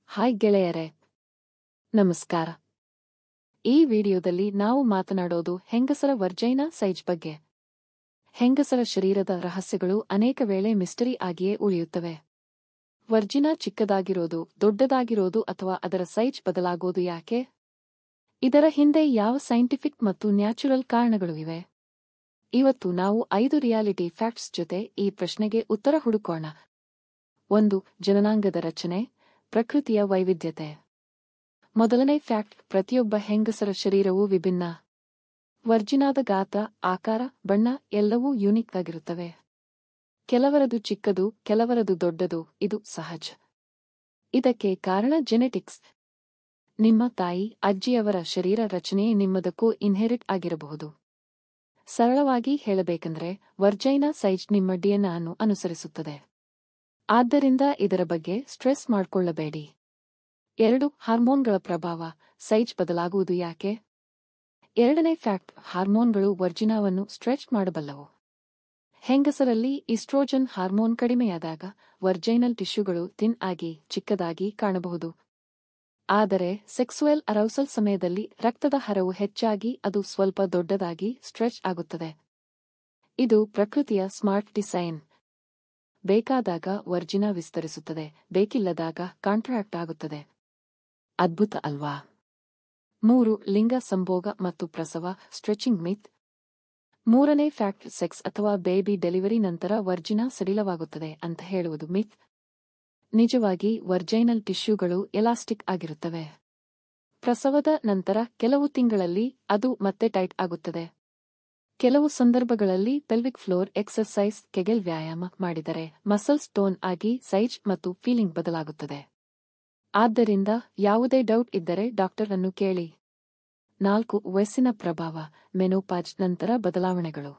Hi ಗೆಳೆಯರೇ, ನಮಸ್ಕಾರ. ಈ ವಿಡಿಯೋದಲ್ಲಿ ನಾವು ಮಾತನಾಡೋದು ಹೆಂಗಸರ ವರ್ಜೈನಾ ಸೈಜ್ ಬಗ್ಗೆ. ಹೆಂಗಸರ ಶರೀರದ ರಹಸ್ಯಗಳು ಅನೇಕ ವೇಳೆ ಮಿಸ್ಟರಿ ಆಗಿಯೇ ಉಳಿಯುತ್ತವೆ. ವರ್ಜಿನಾ ಚಿಕ್ಕದಾಗಿರೋದು, ದೊಡ್ಡದಾಗಿರೋದು ಅಥವಾ ಅದರ ಸೈಜ್ ಬದಲಾಗೋದು ಯಾಕೆ? ಇದರ ಹಿಂದೆ ಯಾವ ಸೈಂಟಿಫಿಕ್ ಮತ್ತು ನ್ಯಾಚುರಲ್ ಕಾರಣಗಳು ಇವೆ? ಇವತ್ತು ನಾವು 5 ರಿಯಾಲಿಟಿ ಫ್ಯಾಕ್ಟ್ಸ್ ಜೊತೆ ಈ ಪ್ರಶ್ನೆಗೆ ಉತ್ತರ ಹುಡುಕೋಣ. 1. ಜನನಾಂಗದ ರಚನೆ, ಪ್ರಕೃತಿಯ ವೈವಿಧ್ಯತೆ. ಮೊದಲನೇ ಫ್ಯಾಕ್ಟ್, ಪ್ರತಿಯೊಬ್ಬ ಹೆಂಗಸರ ಶರೀರವೂ ವಿಭಿನ್ನ. ವರ್ಜಿನಾದ ಗಾತ್ರ, ಆಕಾರ, ಬಣ್ಣ ಎಲ್ಲವೂ ಯೂನಿಕ್ ಆಗಿರುತ್ತವೆ. ಕೆಲವರದು ಚಿಕ್ಕದು, ಕೆಲವರದು ದೊಡ್ಡದು, ಇದು ಸಹಜ. ಇದಕ್ಕೆ ಕಾರಣ ಜೆನೆಟಿಕ್ಸ್. ನಿಮ್ಮ ತಾಯಿ, ಅಜ್ಜಿಯವರ ಶರೀರ ರಚನೆಯೇ ನಿಮ್ಮದಕ್ಕೂ ಇನ್ಹೆರಿಟ್ ಆಗಿರಬಹುದು. ಸರಳವಾಗಿ ಹೇಳಬೇಕೆಂದರೆ ವರ್ಜೈನಾ ಸೈಜ್ ನಿಮ್ಮ ಡಿಎನ್ಎ ಅನ್ನು ಅನುಸರಿಸುತ್ತದೆ. ಆದ್ದರಿಂದ ಇದರ ಬಗ್ಗೆ ಸ್ಟ್ರೆಸ್ ಮಾಡಿಕೊಳ್ಳಬೇಡಿ. 2. ಹಾರ್ಮೋನ್ಗಳ ಪ್ರಭಾವ, ಸೈಜ್ ಬದಲಾಗುವುದು ಯಾಕೆ? ಎರಡನೇ ಫ್ಯಾಕ್ಟ್, ಹಾರ್ಮೋನ್ಗಳು ವರ್ಜಿನಾವನ್ನು ಸ್ಟ್ರೆಚ್ ಮಾಡಬಲ್ಲವು. ಹೆಂಗಸರಲ್ಲಿ ಈಸ್ಟ್ರೋಜನ್ ಹಾರ್ಮೋನ್ ಕಡಿಮೆಯಾದಾಗ ವರ್ಜೈನಲ್ ಟಿಶ್ಯೂಗಳು ಥಿನ್ ಆಗಿ ಚಿಕ್ಕದಾಗಿ ಕಾಣಬಹುದು. ಆದರೆ ಸೆಕ್ಸುಯಲ್ ಅರೌಸಲ್ ಸಮಯದಲ್ಲಿ ರಕ್ತದ ಹರವು ಹೆಚ್ಚಾಗಿ ಅದು ಸ್ವಲ್ಪ ದೊಡ್ಡದಾಗಿ ಸ್ಟ್ರೆಚ್ ಆಗುತ್ತದೆ. ಇದು ಪ್ರಕೃತಿಯ ಸ್ಮಾರ್ಟ್ ಡಿಸೈನ್. ಬೇಕಾದಾಗ ವರ್ಜಿನಾ ವಿಸ್ತರಿಸುತ್ತದೆ, ಬೇಕಿಲ್ಲದಾಗ ಕಾಂಟ್ರಾಕ್ಟ್ ಆಗುತ್ತದೆ. ಅದ್ಭುತ ಅಲ್ವಾ? 3. ಲಿಂಗ ಸಂಭೋಗ ಮತ್ತು ಪ್ರಸವ, ಸ್ಟ್ರೆಚಿಂಗ್ ಮಿತ್. ಮೂರನೇ ಫ್ಯಾಕ್ಟ್, ಸೆಕ್ಸ್ ಅಥವಾ ಬೇಬಿ ಡೆಲಿವರಿ ನಂತರ ವರ್ಜಿನಾ ಸಡಿಲವಾಗುತ್ತದೆ ಅಂತ ಹೇಳುವುದು ಮಿತ್. ನಿಜವಾಗಿ ವರ್ಜೈನಲ್ ಟಿಶ್ಯೂಗಳು ಎಲಾಸ್ಟಿಕ್ ಆಗಿರುತ್ತವೆ. ಪ್ರಸವದ ನಂತರ ಕೆಲವು ತಿಂಗಳಲ್ಲಿ ಅದು ಮತ್ತೆ ಟೈಟ್ ಆಗುತ್ತದೆ. ಕೆಲವು ಸಂದರ್ಭಗಳಲ್ಲಿ ಪೆಲ್ವಿಕ್ ಫ್ಲೋರ್ ಎಕ್ಸರ್ಸೈಸ್, ಕೆಗೆಲ್ ವ್ಯಾಯಾಮ ಮಾಡಿದರೆ ಮಸಲ್ಸ್ ಟೋನ್ ಆಗಿ ಸೈಜ್ ಮತ್ತು ಫೀಲಿಂಗ್ ಬದಲಾಗುತ್ತದೆ. ಆದ್ದರಿಂದ ಯಾವುದೇ ಡೌಟ್ ಇದ್ದರೆ ಡಾಕ್ಟರ್ ಅನ್ನು ಕೇಳಿ. 4. ವಯಸ್ಸಿನ ಪ್ರಭಾವ, ಮೆನೋಪಾಜ್ ನಂತರ ಬದಲಾವಣೆಗಳು.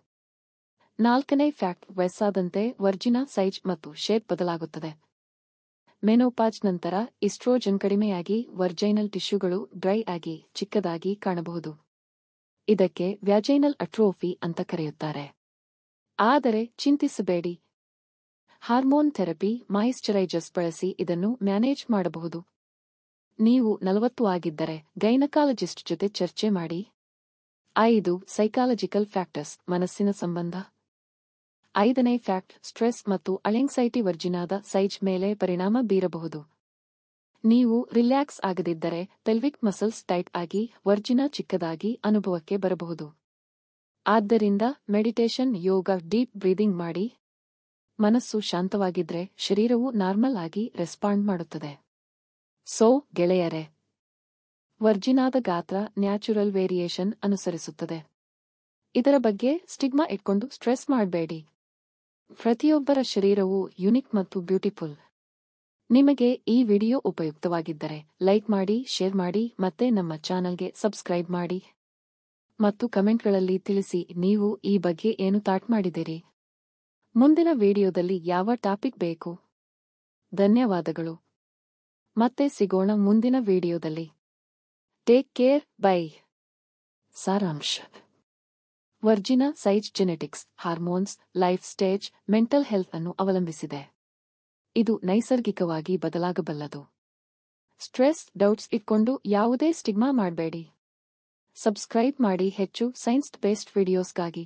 ನಾಲ್ಕನೇ ಫ್ಯಾಕ್ಟ್, ವಯಸ್ಸಾದಂತೆ ವರ್ಜಿನಾ ಸೈಜ್ ಮತ್ತು ಶೇಪ್ ಬದಲಾಗುತ್ತದೆ. ಮೆನೋಪಾಜ್ ನಂತರ ಈಸ್ಟ್ರೋಜನ್ ಕಡಿಮೆಯಾಗಿ ವರ್ಜೈನಲ್ ಟಿಶ್ಯೂಗಳು ಡ್ರೈ ಆಗಿ ಚಿಕ್ಕದಾಗಿ ಕಾಣಬಹುದು. ಇದಕ್ಕೆ ವ್ಯಾಜೈನಲ್ ಅಟ್ರೋಫಿ ಅಂತ ಕರೆಯುತ್ತಾರೆ. ಆದರೆ ಚಿಂತಿಸಬೇಡಿ, ಹಾರ್ಮೋನ್ ಥೆರಪಿ, ಮಾಯಿಶ್ಚರೈಸರ್ಸ್ ಬಳಸಿ ಇದನ್ನು ಮ್ಯಾನೇಜ್ ಮಾಡಬಹುದು. ನೀವು 40 ಆಗಿದ್ದರೆ ಗೈನಕಾಲಜಿಸ್ಟ್ ಜೊತೆ ಚರ್ಚೆ ಮಾಡಿ. 5. ಸೈಕಾಲಜಿಕಲ್ ಫ್ಯಾಕ್ಟರ್ಸ್, ಮನಸ್ಸಿನ ಸಂಬಂಧ. 5ನೇ ಫ್ಯಾಕ್ಟ್, ಸ್ಟ್ರೆಸ್ ಮತ್ತು ಆಂಕ್ಸೈಟಿ ವರ್ಜಿನಾದ ಸೈಜ್ ಮೇಲೆ ಪರಿಣಾಮ ಬೀರಬಹುದು. ನೀವು ರಿಲ್ಯಾಕ್ಸ್ ಆಗದಿದ್ದರೆ ಪೆಲ್ವಿಕ್ ಮಸಲ್ಸ್ ಟೈಟ್ ಆಗಿ ವರ್ಜಿನಾ ಚಿಕ್ಕದಾಗಿ ಅನುಭವಕ್ಕೆ ಬರಬಹುದು. ಆದ್ದರಿಂದ ಮೆಡಿಟೇಷನ್, ಯೋಗ, ಡೀಪ್ ಬ್ರೀದಿಂಗ್ ಮಾಡಿ. ಮನಸ್ಸು ಶಾಂತವಾಗಿದ್ರೆ ಶರೀರವು ನಾರ್ಮಲ್ ಆಗಿ ರೆಸ್ಪಾಂಡ್ ಮಾಡುತ್ತದೆ. ಸೋ ಗೆಳೆಯರೇ, ವರ್ಜಿನಾದ ಗಾತ್ರ ನ್ಯಾಚುರಲ್ ವೇರಿಯೇಷನ್ ಅನುಸರಿಸುತ್ತದೆ. ಇದರ ಬಗ್ಗೆ ಸ್ಟಿಗ್ಮಾ ಇಟ್ಕೊಂಡು ಸ್ಟ್ರೆಸ್ ಮಾಡಬೇಡಿ. ಪ್ರತಿಯೊಬ್ಬರ ಶರೀರವೂ ಯುನಿಕ್ ಮತ್ತು ಬ್ಯೂಟಿಫುಲ್. ನಿಮಗೆ ಈ ವಿಡಿಯೋ ಉಪಯುಕ್ತವಾಗಿದ್ದರೆ ಲೈಕ್ ಮಾಡಿ, ಶೇರ್ ಮಾಡಿ ಮತ್ತೆ ನಮ್ಮ ಚಾನಲ್ಗೆ ಸಬ್ಸ್ಕ್ರೈಬ್ ಮಾಡಿ. ಮತ್ತು ಕಮೆಂಟ್ಗಳಲ್ಲಿ ತಿಳಿಸಿ ನೀವು ಈ ಬಗ್ಗೆ ಏನು ಥಾಟ್ ಮಾಡಿದಿರಿ. ಮುಂದಿನ ವಿಡಿಯೋದಲ್ಲಿ ಯಾವ ಟಾಪಿಕ್ ಬೇಕು? ಧನ್ಯವಾದಗಳು. ಮತ್ತೆ ಸಿಗೋಣ ಮುಂದಿನ ವಿಡಿಯೋದಲ್ಲಿ. Take care, bye. ಸಾರಾಂಶ: vagina size genetics, hormones, life stage, mental health ಅನ್ನು ಅವಲಂಬಿಸಿದೆ. ಇದು ನೈಸರ್ಗಿಕವಾಗಿ ಬದಲಾಗಬಲ್ಲದು. ಸ್ಟ್ರೆಸ್, ಡೌಟ್ಸ್ ಇಟ್ಕೊಂಡು ಯಾವುದೇ ಸ್ಟಿಗ್ಮಾ ಮಾಡಬೇಡಿ. ಸಬ್ಸ್ಕ್ರೈಬ್ ಮಾಡಿ ಹೆಚ್ಚು ಸೈನ್ಸ್ ಬೇಸ್ಡ್ ವಿಡಿಯೋಸ್ಗಾಗಿ.